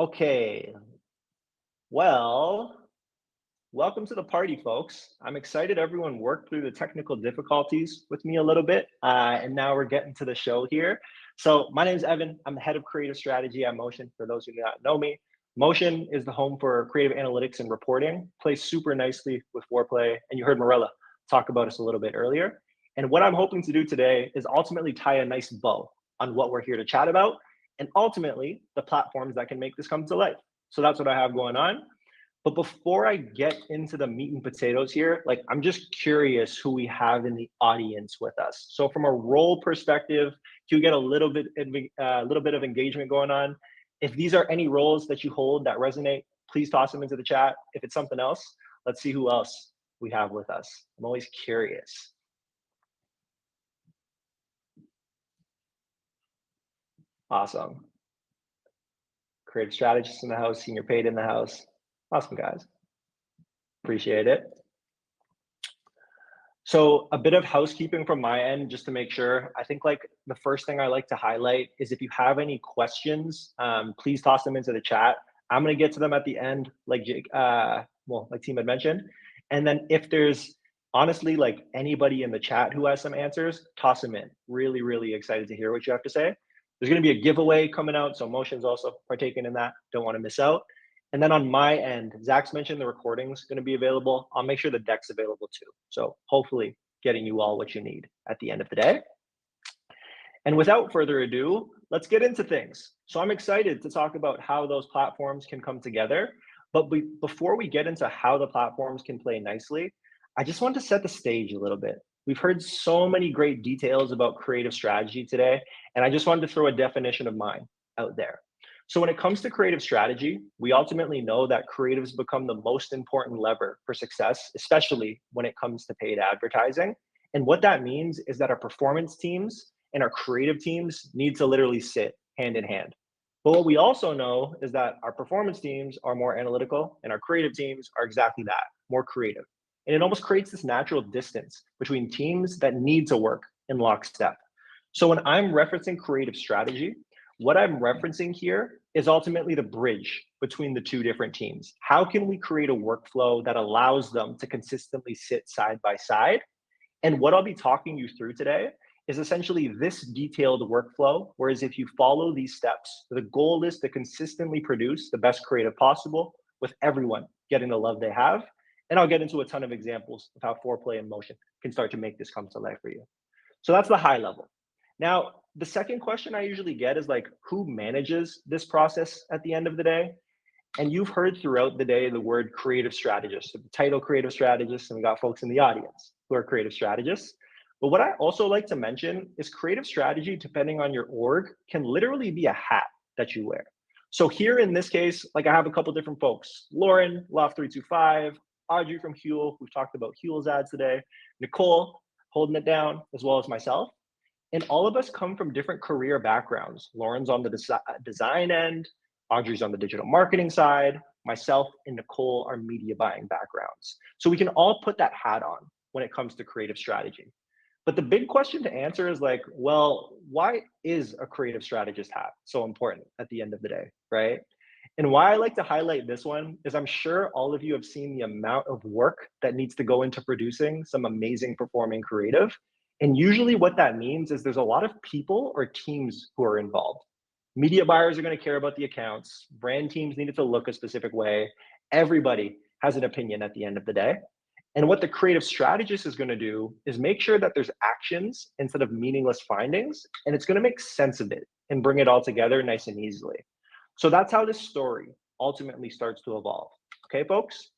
Okay, well, welcome to the party, folks. I'm excited everyone worked through the technical difficulties with me a little bit, and now we're getting to the show here. So my name is Evan. I'm the head of creative strategy at Motion, for those who do not know me. Motion is the home for creative analytics and reporting, plays super nicely with Foreplay, and you heard Morella talk about us a little bit earlier. And what I'm hoping to do today is ultimately tie a nice bow on what we're here to chat about, and ultimately the platforms that can make this come to life. So that's what I have going on. But before I get into the meat and potatoes here, like I'm just curious who we have in the audience with us. So from a role perspective, can you get a little bit of engagement going on? If these are any roles that you hold that resonate, please toss them into the chat. If it's something else, let's see who else we have with us. I'm always curious. Awesome. Creative strategist in the house, senior paid in the house. Awesome, guys. Appreciate it. So a bit of housekeeping from my end, just to make sure. I think like the first thing I like to highlight is if you have any questions, please toss them into the chat. I'm gonna get to them at the end, like Jake, like Team had mentioned. And then if there's honestly like anybody in the chat who has some answers, toss them in. Really, really excited to hear what you have to say. There's gonna be a giveaway coming out, so Motion's also partaking in that. Don't want to miss out. And then on my end, Zach's mentioned the recording's going to be available. I'll make sure the deck's available too. So hopefully getting you all what you need at the end of the day. And without further ado, let's get into things. So I'm excited to talk about how those platforms can come together. But before we get into how the platforms can play nicely, I just want to set the stage a little bit. We've heard so many great details about creative strategy today, and I just wanted to throw a definition of mine out there. So when it comes to creative strategy, we ultimately know that creatives become the most important lever for success, especially when it comes to paid advertising. And what that means is that our performance teams and our creative teams need to literally sit hand in hand. But what we also know is that our performance teams are more analytical and our creative teams are exactly that, more creative. And it almost creates this natural distance between teams that need to work in lockstep. So when I'm referencing creative strategy, what I'm referencing here is ultimately the bridge between the two different teams. How can we create a workflow that allows them to consistently sit side by side? And what I'll be talking you through today is essentially this detailed workflow, whereas if you follow these steps, the goal is to consistently produce the best creative possible with everyone getting the love they have. And I'll get into a ton of examples of how Foreplay and Motion can start to make this come to life for you. So that's the high level. Now, the second question I usually get is like, who manages this process at the end of the day? And you've heard throughout the day the word creative strategist, so the title creative strategist, and we got folks in the audience who are creative strategists. But what I also like to mention is creative strategy, depending on your org, can literally be a hat that you wear. So here in this case, like I have a couple different folks, Lauren, Loft325, Audrey from Huel, we've talked about Huel's ads today, Nicole holding it down, as well as myself. And all of us come from different career backgrounds. Lauren's on the design end, Audrey's on the digital marketing side, myself and Nicole are media buying backgrounds. So we can all put that hat on when it comes to creative strategy. But the big question to answer is like, well, why is a creative strategist hat so important at the end of the day, right? And why I like to highlight this one is I'm sure all of you have seen the amount of work that needs to go into producing some amazing performing creative. And usually what that means is there's a lot of people or teams who are involved. Media buyers are going to care about the accounts. Brand teams need it to look a specific way. Everybody has an opinion at the end of the day. And what the creative strategist is going to do is make sure that there's actions instead of meaningless findings. And it's going to make sense of it and bring it all together nice and easily. So that's how this story ultimately starts to evolve. Okay, folks?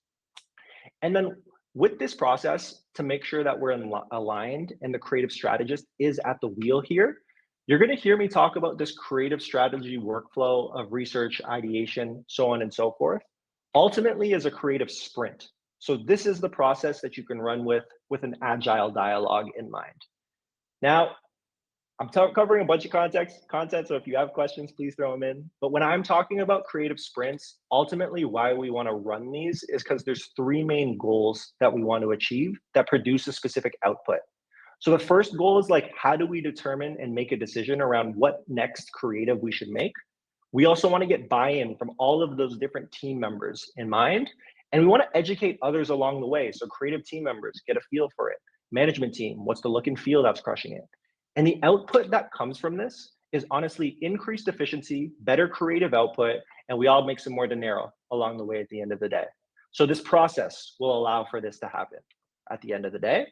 And then with this process, to make sure that we're aligned and the creative strategist is at the wheel here, you're going to hear me talk about this creative strategy workflow of research, ideation, so on and so forth, ultimately as a creative sprint. So this is the process that you can run with an agile dialogue in mind. Now, I'm covering a bunch of content, so if you have questions, please throw them in. But when I'm talking about creative sprints, ultimately why we want to run these is because there's three main goals that we want to achieve that produce a specific output. So the first goal is like, how do we determine and make a decision around what next creative we should make? We also want to get buy-in from all of those different team members in mind. And we want to educate others along the way. So creative team members get a feel for it. Management team, what's the look and feel that's crushing it? And the output that comes from this is honestly increased efficiency, better creative output, and we all make some more dinero along the way at the end of the day. So this process will allow for this to happen at the end of the day.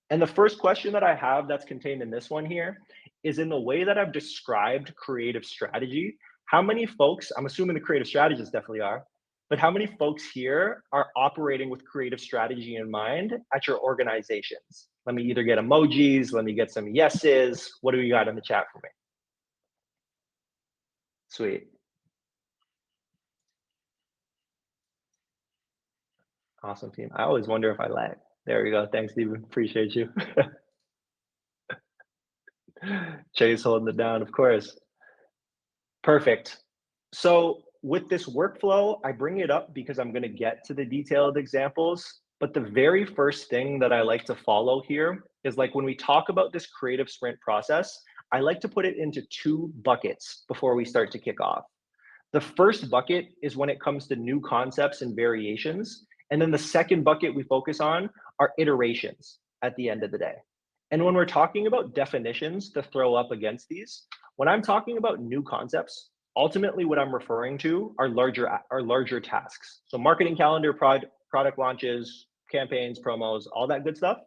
And the first question that I have that's contained in this one here is, in the way that I've described creative strategy, how many folks, I'm assuming the creative strategists definitely are, but how many folks here are operating with creative strategy in mind at your organizations? Let me either get emojis, let me get some yeses. What do we got in the chat for me? Sweet. Awesome, team. I always wonder if I lag. There we go. Thanks, Steven. Appreciate you. Chase holding it down, of course. Perfect. So with this workflow, I bring it up because I'm going to get to the detailed examples. But the very first thing that I like to follow here is, like, when we talk about this creative sprint process, I like to put it into two buckets before we start to kick off. The first bucket is when it comes to new concepts and variations. And then the second bucket we focus on are iterations at the end of the day. And when we're talking about definitions to throw up against these, when I'm talking about new concepts, ultimately what I'm referring to are larger tasks. So marketing calendar, product launches, campaigns, promos, all that good stuff.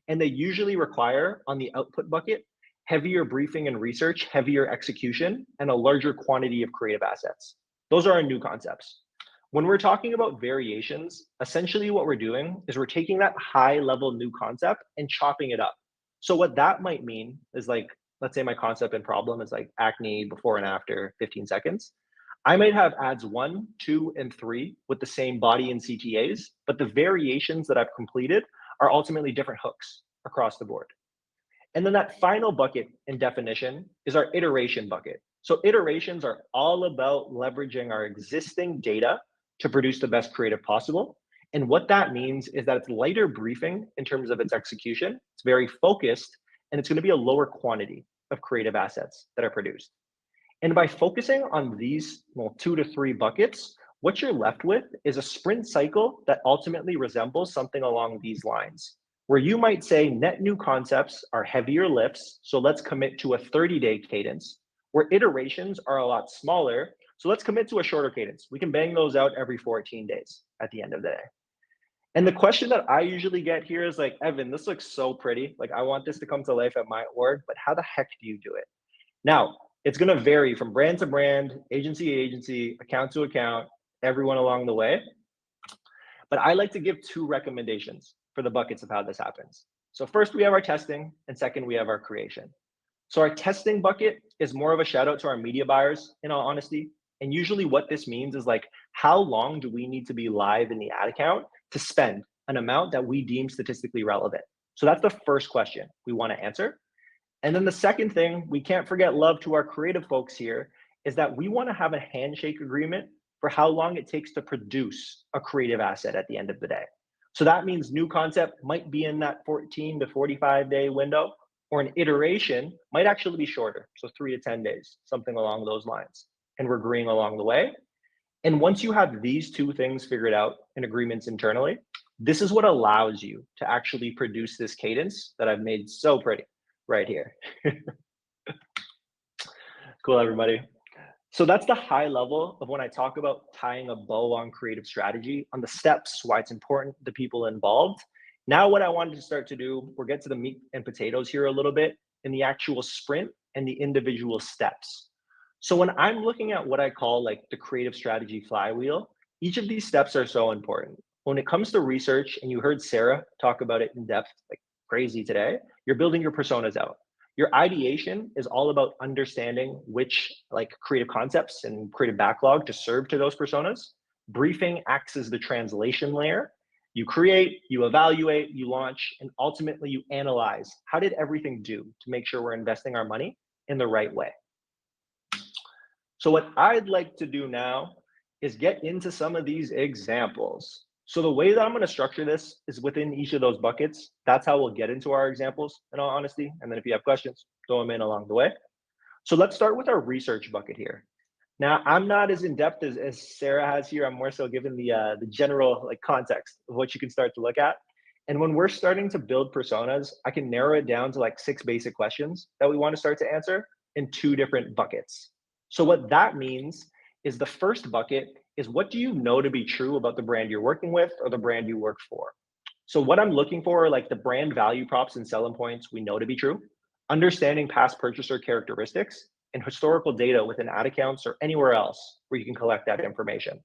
And they usually require, on the output bucket, heavier briefing and research, heavier execution, and a larger quantity of creative assets. Those are our new concepts. When we're talking about variations, essentially what we're doing is we're taking that high level new concept and chopping it up. So what that might mean is, like, let's say my concept and problem is like acne before and after 15 seconds. I might have ads 1, 2, and 3 with the same body and CTAs, but the variations that I've completed are ultimately different hooks across the board. And then that final bucket in definition is our iteration bucket. So iterations are all about leveraging our existing data to produce the best creative possible. And what that means is that it's lighter briefing in terms of its execution. It's very focused, and it's going to be a lower quantity of creative assets that are produced. And by focusing on these 2 to 3 buckets, what you're left with is a sprint cycle that ultimately resembles something along these lines, where you might say net new concepts are heavier lifts, so let's commit to a 30-day cadence, where iterations are a lot smaller, so let's commit to a shorter cadence. We can bang those out every 14 days at the end of the day. And the question that I usually get here is like, Evan, this looks so pretty. Like, I want this to come to life at my org, but how the heck do you do it? Now, it's going to vary from brand to brand, agency to agency, account to account, everyone along the way. But I like to give 2 recommendations for the buckets of how this happens. So first, we have our testing, and second, we have our creation. So our testing bucket is more of a shout out to our media buyers, in all honesty. And usually what this means is, like, how long do we need to be live in the ad account to spend an amount that we deem statistically relevant? So that's the first question we want to answer. And then the second thing, we can't forget love to our creative folks here, is that we want to have a handshake agreement for how long it takes to produce a creative asset at the end of the day. So that means new concept might be in that 14 to 45 day window, or an iteration might actually be shorter. So 3 to 10 days, something along those lines. And we're agreeing along the way. And once you have these 2 things figured out in agreements internally, this is what allows you to actually produce this cadence that I've made so pretty right here. Cool, everybody. So that's the high level of when I talk about tying a bow on creative strategy, on the steps, why it's important, the people involved. Now what I wanted to start to do, we'll get to the meat and potatoes here a little bit, in the actual sprint and the individual steps. So when I'm looking at what I call, like, the creative strategy flywheel, each of these steps are so important. When it comes to research, and you heard Sarah talk about it in depth, like crazy today, you're building your personas out. Your ideation is all about understanding which, like, creative concepts and creative backlog to serve to those personas. Briefing acts as the translation layer. You create, you evaluate, you launch, and ultimately you analyze. How did everything do to make sure we're investing our money in the right way? So what I'd like to do now is get into some of these examples. So the way that I'm going to structure this is within each of those buckets. That's how we'll get into our examples, in all honesty. And then if you have questions, throw them in along the way. So let's start with our research bucket here. Now, I'm not as in depth as Sarah has here. I'm more so given the general like context of what you can start to look at. And when we're starting to build personas, I can narrow it down to like 6 basic questions that we want to start to answer in 2 different buckets. So what that means is the first bucket is, what do you know to be true about the brand you're working with or the brand you work for? So what I'm looking for are like the brand value props and selling points we know to be true, understanding past purchaser characteristics, and historical data within ad accounts or anywhere else where you can collect that information.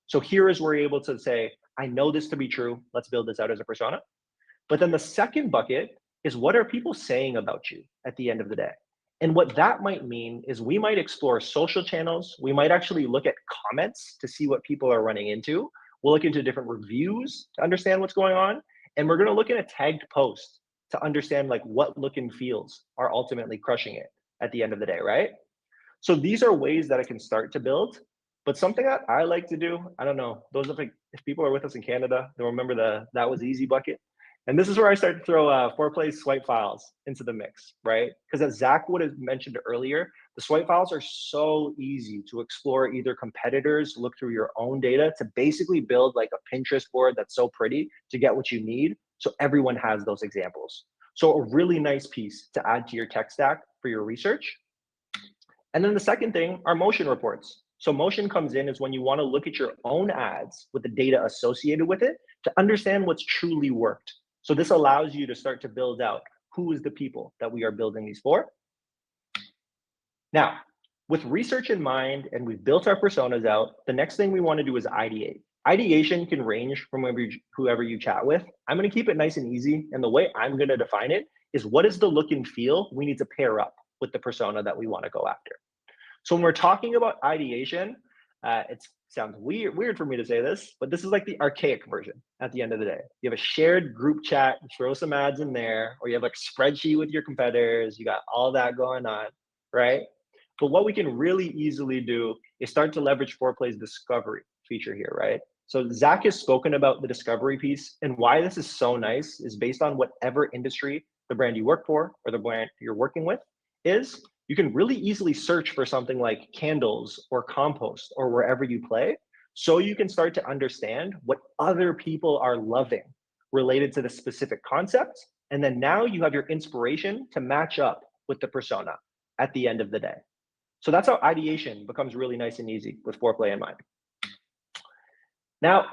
So here is where you're able to say, I know this to be true. Let's build this out as a persona. But then the second bucket is, what are people saying about you at the end of the day? And what that might mean is we might explore social channels. We might actually look at comments to see what people are running into. We'll look into different reviews to understand what's going on. And we're going to look at a tagged post to understand like what look and feels are ultimately crushing it at the end of the day, right? So these are ways that I can start to build. But something that I like to do, I don't know, those of like, if people are with us in Canada, they'll remember the that was easy bucket. And this is where I start to throw foreplay swipe files into the mix, right? Because as Zach would have mentioned earlier, the swipe files are so easy to explore either competitors, look through your own data to basically build like a Pinterest board that's so pretty to get what you need. So everyone has those examples. So a really nice piece to add to your tech stack for your research. And then the second thing are motion reports. So motion comes in is when you want to look at your own ads with the data associated with it to understand what's truly worked. So this allows you to start to build out who is the people that we are building these for. Now, with research in mind and we've built our personas out, the next thing we want to do is ideate. Ideation can range from whoever you chat with. I'm going to keep it nice and easy. And the way I'm going to define it is, what is the look and feel we need to pair up with the persona that we want to go after? So when we're talking about ideation, it sounds weird for me to say this, but this is like the archaic version at the end of the day. You have a shared group chat, you throw some ads in there, or you have like a spreadsheet with your competitors, you got all that going on, right? But what we can really easily do is start to leverage Foreplay's discovery feature here, right? So Zach has spoken about the discovery piece, and why this is so nice is based on whatever industry the brand you work for or the brand you're working with is. You can really easily search for something like candles or compost or wherever you play, so you can start to understand what other people are loving related to the specific concept. And then now you have your inspiration to match up with the persona at the end of the day. So that's how ideation becomes really nice and easy with Foreplay in mind. Now,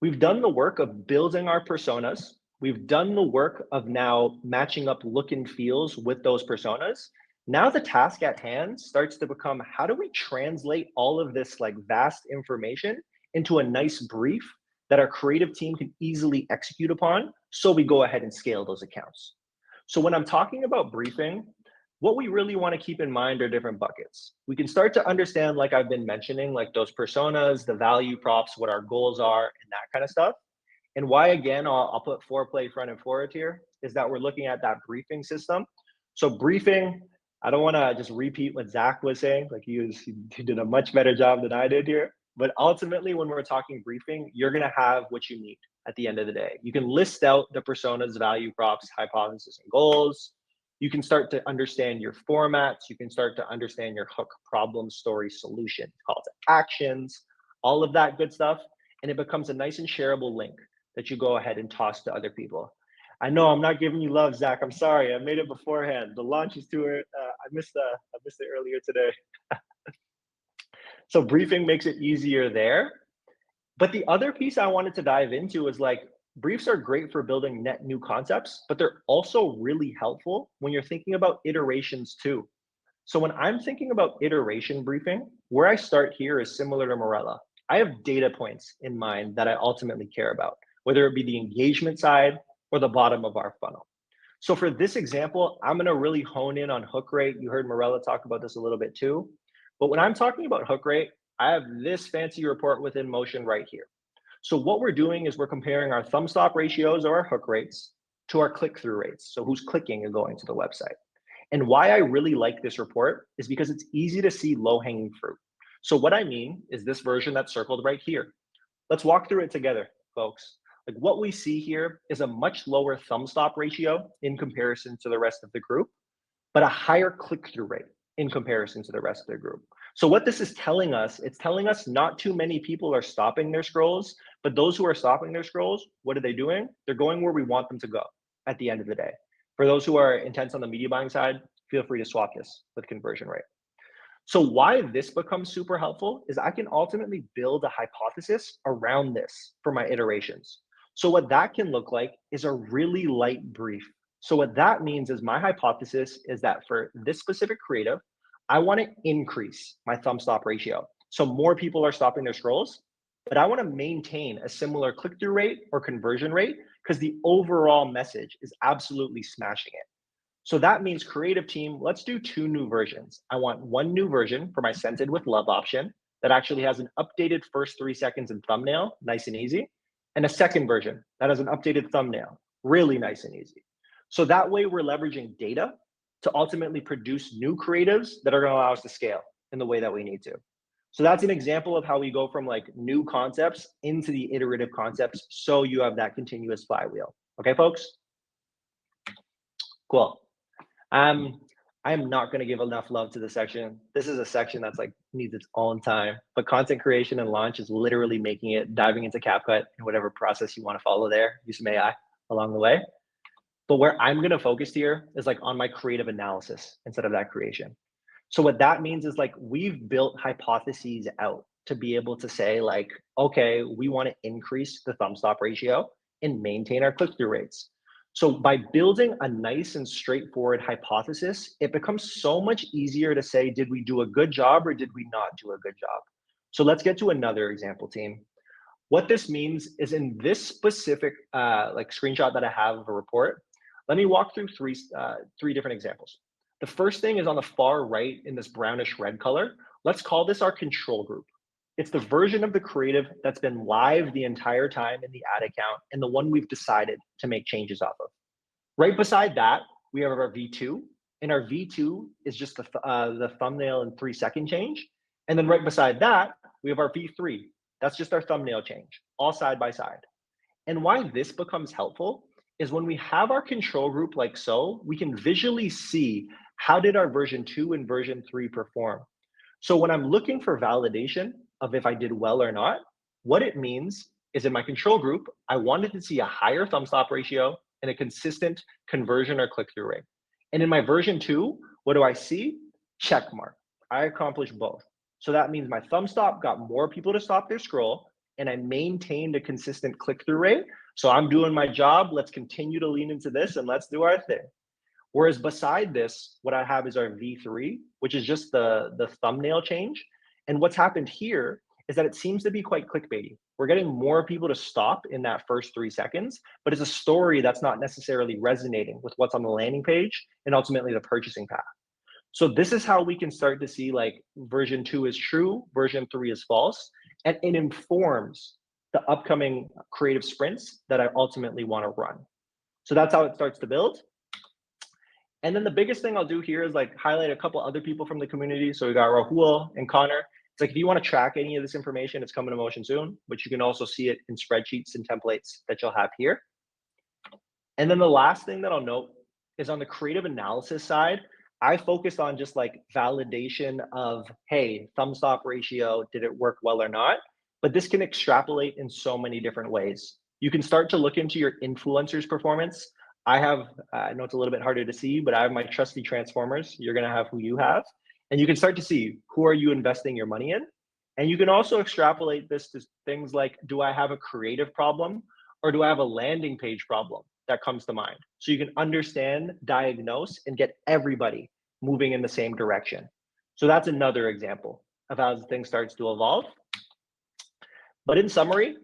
we've done the work of building our personas. We've done the work of now matching up look and feels with those personas. Now the task at hand starts to become, how do we translate all of this like vast information into a nice brief that our creative team can easily execute upon, so we go ahead and scale those accounts. So when I'm talking about briefing, what we really want to keep in mind are different buckets. We can start to understand, like I've been mentioning, like those personas, the value props, what our goals are, and that kind of stuff. And why, again, I'll put Foreplay front and forward here, is that we're looking at that briefing system. So briefing, I don't want to just repeat what Zach was saying. Like he did a much better job than I did here. But ultimately, when we're talking briefing, you're going to have what you need at the end of the day. You can list out the personas, value props, hypothesis, and goals. You can start to understand your formats. You can start to understand your hook, problem, story, solution, call to actions, all of that good stuff. And it becomes a nice and shareable link that you go ahead and toss to other people. I know I'm not giving you love, Zach. I'm sorry. I made it beforehand. The launch is too. I missed it earlier today. So briefing makes it easier there. But the other piece I wanted to dive into is like, briefs are great for building net new concepts, but they're also really helpful when you're thinking about iterations too. So when I'm thinking about iteration briefing, where I start here is similar to Morella. I have data points in mind that I ultimately care about, whether it be the engagement side or the bottom of our funnel. So for this example, I'm going to really hone in on hook rate. You heard Morella talk about this a little bit too. But when I'm talking about hook rate, I have this fancy report within Motion right here. So what we're doing is we're comparing our thumb stop ratios or our hook rates to our click-through rates. So who's clicking and going to the website. And why I really like this report is because it's easy to see low-hanging fruit. So what I mean is this version that's circled right here. Let's walk through it together, folks. Like what we see here is a much lower thumb stop ratio in comparison to the rest of the group, but a higher click-through rate in comparison to the rest of the group. So what this is telling us, it's telling us not too many people are stopping their scrolls, but those who are stopping their scrolls, what are they doing? They're going where we want them to go at the end of the day. For those who are intense on the media buying side, feel free to swap this with conversion rate. So why this becomes super helpful is I can ultimately build a hypothesis around this for my iterations. So what that can look like is a really light brief. So what that means is my hypothesis is that for this specific creative, I want to increase my thumb stop ratio. So more people are stopping their scrolls, but I want to maintain a similar click-through rate or conversion rate because the overall message is absolutely smashing it. So that means creative team, let's do 2 new versions. I want one new version for my scented with love option that actually has an updated first 3 seconds and thumbnail, nice and easy, and a second version that has an updated thumbnail, really nice and easy. So that way we're leveraging data to ultimately produce new creatives that are going to allow us to scale in the way that we need to. So that's an example of how we go from like new concepts into the iterative concepts so you have that continuous flywheel. Okay, folks? Cool. I am not going to give enough love to this section. This is a section that's like needs its own time, but content creation and launch is literally making it, diving into CapCut and whatever process you want to follow there. Use some AI along the way. But where I'm going to focus here is like on my creative analysis instead of that creation. So what that means is like we've built hypotheses out to be able to say like, okay, we want to increase the thumb stop ratio and maintain our click-through rates. So by building a nice and straightforward hypothesis, it becomes so much easier to say, did we do a good job or did we not do a good job? So let's get to another example, team. What this means is in this specific like screenshot that I have of a report, let me walk through three different examples. The first thing is on the far right in this brownish red color. Let's call this our control group. It's the version of the creative that's been live the entire time in the ad account and the one we've decided to make changes off of. Right beside that, we have our V2, and our V2 is just the thumbnail and 3-second change. And then right beside that, we have our V3. That's just our thumbnail change, all side by side. And why this becomes helpful is when we have our control group like so, we can visually see how did our version 2 and version 3 perform. So when I'm looking for validation of if I did well or not, what it means is in my control group, I wanted to see a higher thumb stop ratio and a consistent conversion or click-through rate. And in my version 2, what do I see? Check mark. I accomplished both. So that means my thumb stop got more people to stop their scroll and I maintained a consistent click-through rate. So I'm doing my job. Let's continue to lean into this and let's do our thing. Whereas beside this, what I have is our V3, which is just the thumbnail change. And what's happened here is that it seems to be quite clickbaity. We're getting more people to stop in that first 3 seconds, but it's a story that's not necessarily resonating with what's on the landing page and ultimately the purchasing path. So this is how we can start to see like version 2 is true, version 3 is false, and it informs the upcoming creative sprints that I ultimately want to run. So that's how it starts to build. And then the biggest thing I'll do here is like highlight a couple other people from the community. So we got Rahul and Connor. It's like, if you want to track any of this information, it's coming to Motion soon, but you can also see it in spreadsheets and templates that you'll have here. And then the last thing that I'll note is on the creative analysis side, I focused on just like validation of, hey, thumb stop ratio, did it work well or not? But this can extrapolate in so many different ways. You can start to look into your influencers' performance. I have, I know it's a little bit harder to see, but I have my trusty transformers. You're gonna have who you have. And you can start to see who are you investing your money in. And you can also extrapolate this to things like, do I have a creative problem or do I have a landing page problem that comes to mind? So you can understand, diagnose, and get everybody moving in the same direction. So that's another example of how things starts to evolve. But in summary,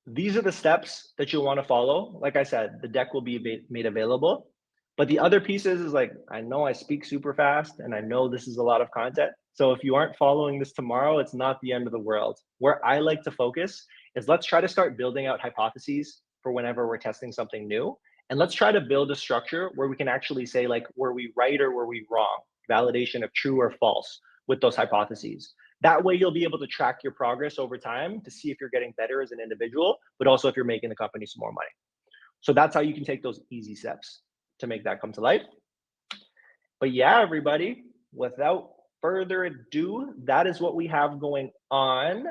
these are the steps that you'll want to follow. Like I said, the deck will be made available. But the other pieces is like, I know I speak super fast and I know this is a lot of content. So if you aren't following this tomorrow, it's not the end of the world. Where I like to focus is let's try to start building out hypotheses for whenever we're testing something new. And let's try to build a structure where we can actually say like, were we right or were we wrong? Validation of true or false with those hypotheses. That way you'll be able to track your progress over time to see if you're getting better as an individual, but also if you're making the company some more money. So that's how you can take those easy steps to make that come to life. But yeah, everybody, without further ado, that is what we have going on.